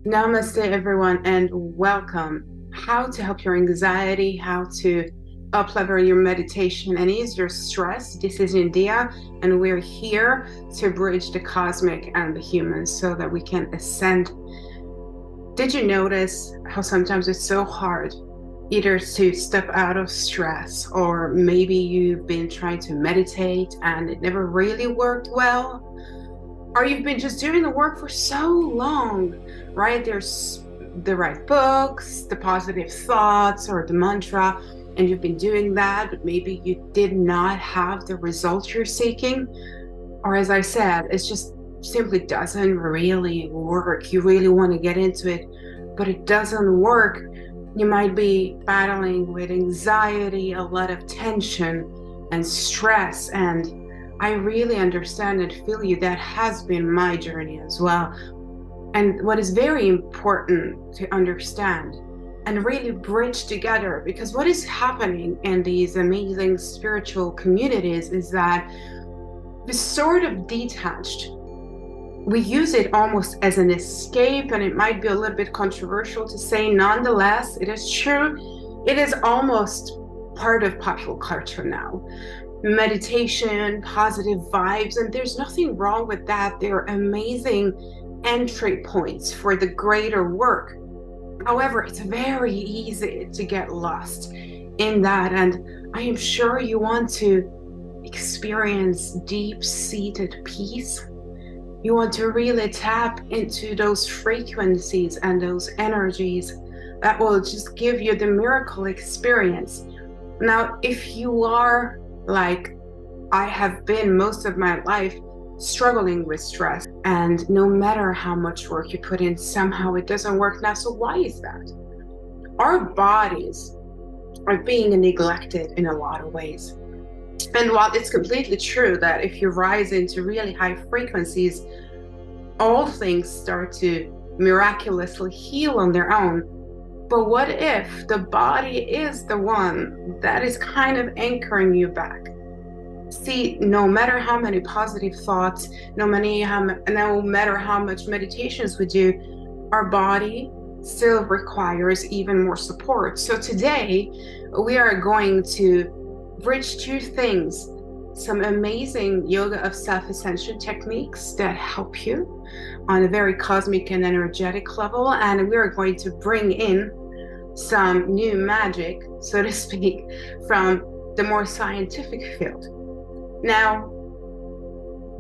Namaste, everyone, and welcome. How to help your anxiety, how to uplevel your meditation and ease your stress. This is India, and we're here to bridge the cosmic and the human so that we can ascend. Did you notice how sometimes it's so hard either to step out of stress, or maybe you've been trying to meditate and it never really worked well? Or you've been just doing the work for so long, right? There's the right books, the positive thoughts, or the mantra, and you've been doing that, but maybe you did not have the results you're seeking. Or as I said, it's just simply doesn't really work. You really want to get into it, but it doesn't work. You might be battling with anxiety, a lot of tension and stress, and I really understand and feel you. That has been my journey as well. And what is very important to understand and really bridge together, because what is happening in these amazing spiritual communities is that we're sort of detached. We use it almost as an escape, and it might be a little bit controversial to say. Nonetheless, it is true. It is almost part of popular culture now. Meditation, positive vibes, and there's nothing wrong with that. They're amazing entry points for the greater work. However, it's very easy to get lost in that, and I am sure you want to experience deep-seated peace. You want to really tap into those frequencies and those energies that will just give you the miracle experience. Now, if you are like I have been most of my life, struggling with stress, and no matter how much work you put in, somehow it doesn't work now. So why is that? Our bodies are being neglected in a lot of ways. And while it's completely true that if you rise into really high frequencies, all things start to miraculously heal on their own. But what if the body is the one that is kind of anchoring you back? See, no matter how many positive thoughts, no matter how much meditations we do, our body still requires even more support. So today, we are going to bridge two things: some amazing yoga of self-ascension techniques that help you on a very cosmic and energetic level, and we are going to bring in some new magic, so to speak, from the more scientific field. Now,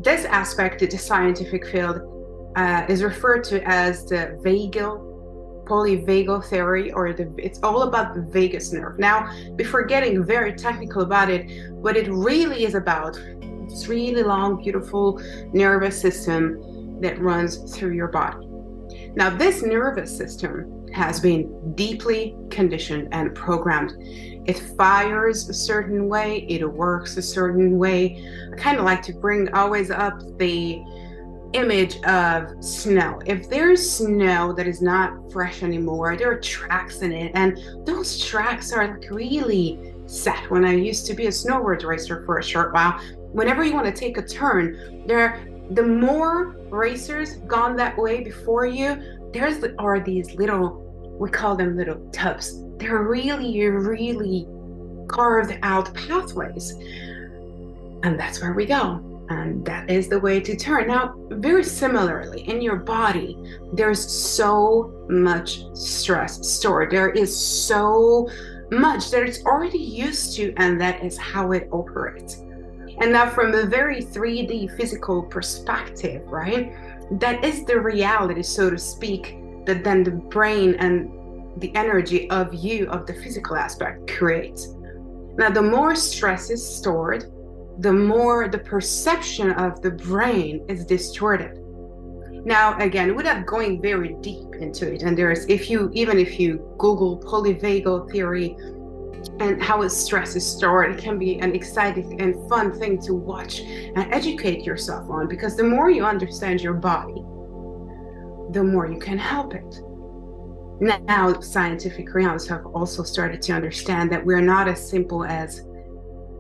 this aspect of the scientific field is referred to as the polyvagal theory, or it's all about the vagus nerve. Now, before getting very technical about it, what it really is about, it's really long, beautiful nervous system that runs through your body. Now, this nervous system has been deeply conditioned and programmed. It fires a certain way, it works a certain way. I kind of like to bring always up the image of snow. If there's snow that is not fresh anymore, there are tracks in it, and those tracks are like really set. When I used to be a snowboard racer for a short while, whenever you want to take a turn, the more racers gone that way before you, are these little, we call them little tubs. They're really carved out pathways. And that's where we go. And that is the way to turn. Now, very similarly, in your body, there's so much stress stored. There is so much that it's already used to, and that is how it operates. And now, from a very 3D physical perspective, right? That is the reality, so to speak, that then the brain and the energy of you, of the physical aspect, creates. Now, the more stress is stored, the more the perception of the brain is distorted. Now, again, without going very deep into it, and even if you Google polyvagal theory and how stress is stored, it can be an exciting and fun thing to watch and educate yourself on, because the more you understand your body, the more you can help it. Now, scientific realms have also started to understand that we're not as simple as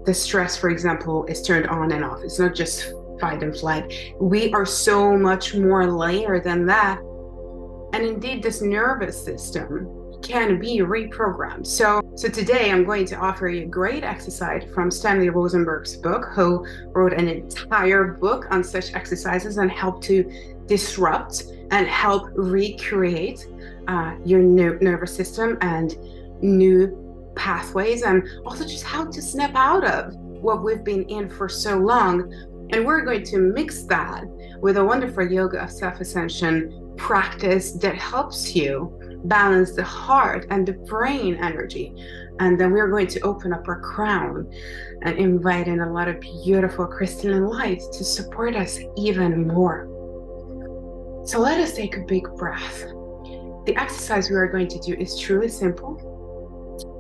the stress, for example, is turned on and off. It's not just fight and flight. We are so much more layered than that. And indeed, this nervous system can be reprogrammed. So today I'm going to offer you a great exercise from Stanley Rosenberg's book, who wrote an entire book on such exercises and help to disrupt and help recreate your nervous system and new pathways, and also just how to snap out of what we've been in for so long. And we're going to mix that with a wonderful yoga of self-ascension practice that helps you balance the heart and the brain energy. And then we're going to open up our crown and invite in a lot of beautiful crystalline light to support us even more. So let us take a big breath. The exercise we are going to do is truly simple.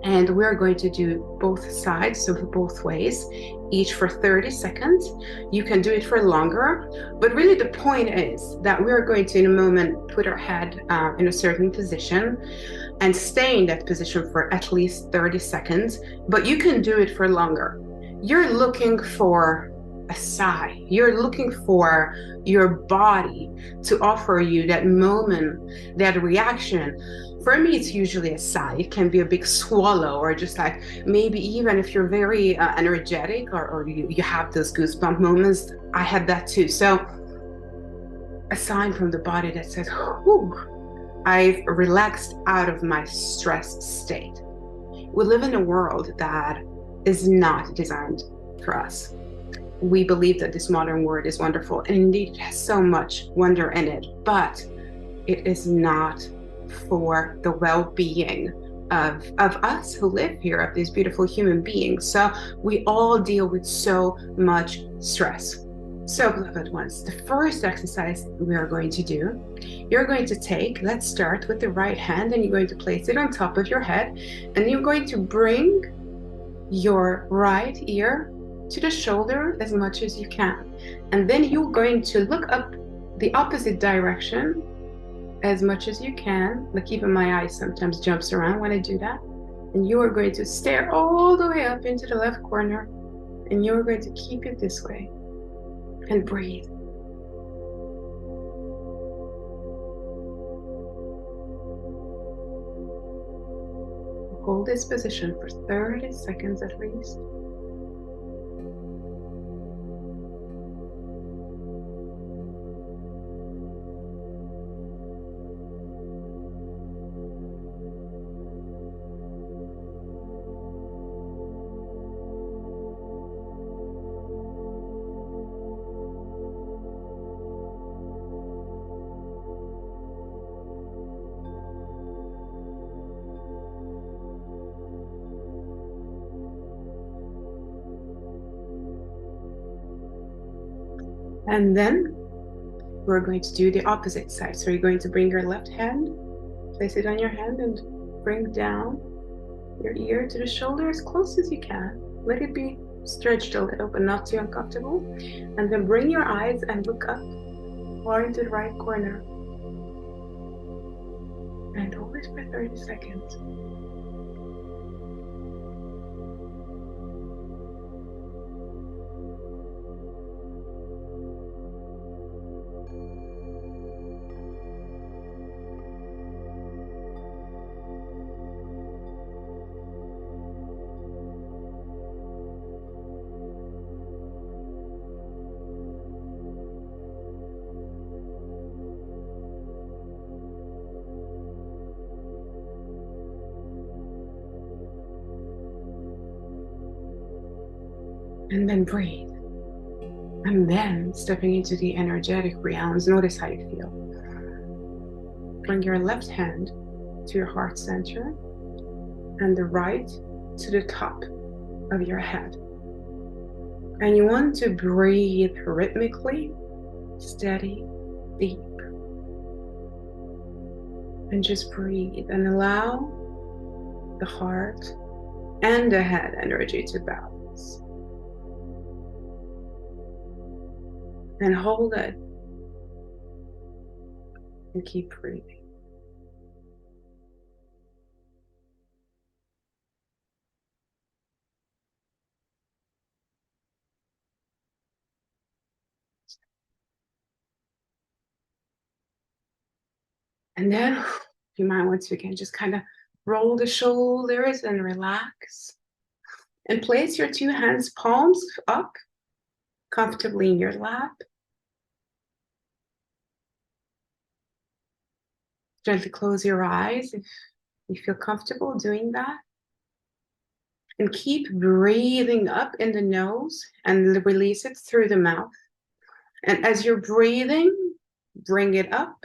And we're going to do both sides, so both ways, each for 30 seconds. You can do it for longer, but really the point is that we're going to, in a moment, put our head in a certain position and stay in that position for at least 30 seconds, but you can do it for longer. You're looking for a sigh. You're looking for your body to offer you that moment, that reaction. For me, it's usually a sigh. It can be a big swallow, or just like maybe even if you're very energetic, or you have those goosebump moments. I had that too. So a sign from the body that says, whew, I've relaxed out of my stress state. We live in a world that is not designed for us. We believe that this modern world is wonderful, and indeed it has so much wonder in it, but it is not for the well-being of us who live here, of these beautiful human beings. So we all deal with so much stress. So, beloved ones, the first exercise we are going to do, you're going to take, let's start with the right hand, and you're going to place it on top of your head, and you're going to bring your right ear to the shoulder as much as you can. And then you're going to look up the opposite direction as much as you can. Like even my eye sometimes jumps around when I do that. And you are going to stare all the way up into the left corner, and you're going to keep it this way and breathe. Hold this position for 30 seconds at least. And then we're going to do the opposite side. So you're going to bring your left hand, place it on your hand, and bring down your ear to the shoulder as close as you can. Let it be stretched a little, but not too uncomfortable. And then bring your eyes and look up or into the right corner. And hold it for 30 seconds. And then breathe. And then stepping into the energetic realms, notice how you feel. Bring your left hand to your heart center and the right to the top of your head. And you want to breathe rhythmically, steady, deep. And just breathe and allow the heart and the head energy to balance. And hold it and keep breathing. And then you might want to again just kind of roll the shoulders and relax. And place your two hands, palms up, comfortably in your lap. Gently close your eyes if you feel comfortable doing that. And keep breathing up in the nose and release it through the mouth. And as you're breathing, bring it up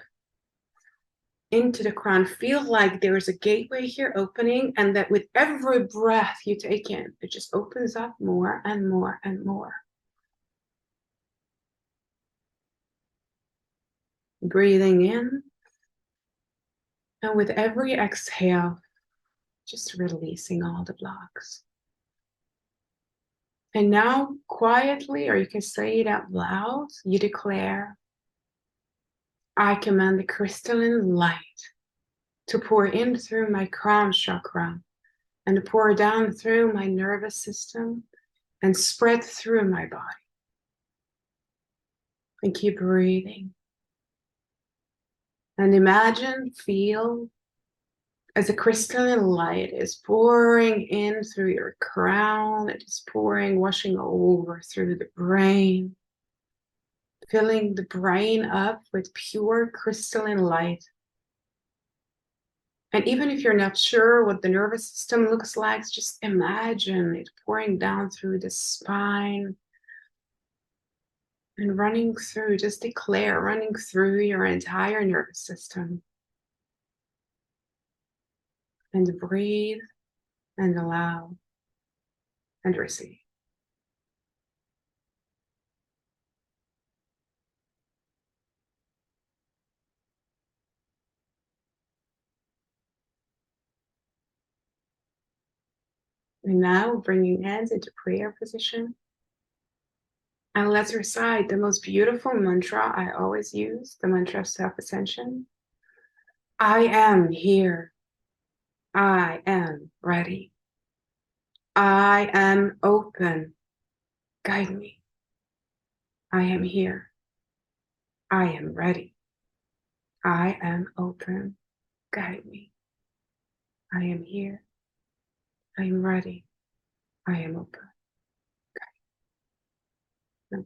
into the crown. Feel like there is a gateway here opening, and that with every breath you take in, it just opens up more and more and more. Breathing in, and with every exhale, just releasing all the blocks. And now, quietly, or you can say it out loud, you declare, I command the crystalline light to pour in through my crown chakra and to pour down through my nervous system and spread through my body. And keep breathing. And imagine, feel as a crystalline light is pouring in through your crown. It is pouring, washing over through the brain, filling the brain up with pure crystalline light. And even if you're not sure what the nervous system looks like, just imagine it pouring down through the spine and running through, just declare, running through your entire nervous system. And breathe and allow and receive. And now bringing hands into prayer position. And let's recite the most beautiful mantra I always use, the mantra of self-ascension. I am here. I am ready. I am open. Guide me. I am here. I am ready. I am open. Guide me. I am here. I am ready. I am open. Guide me.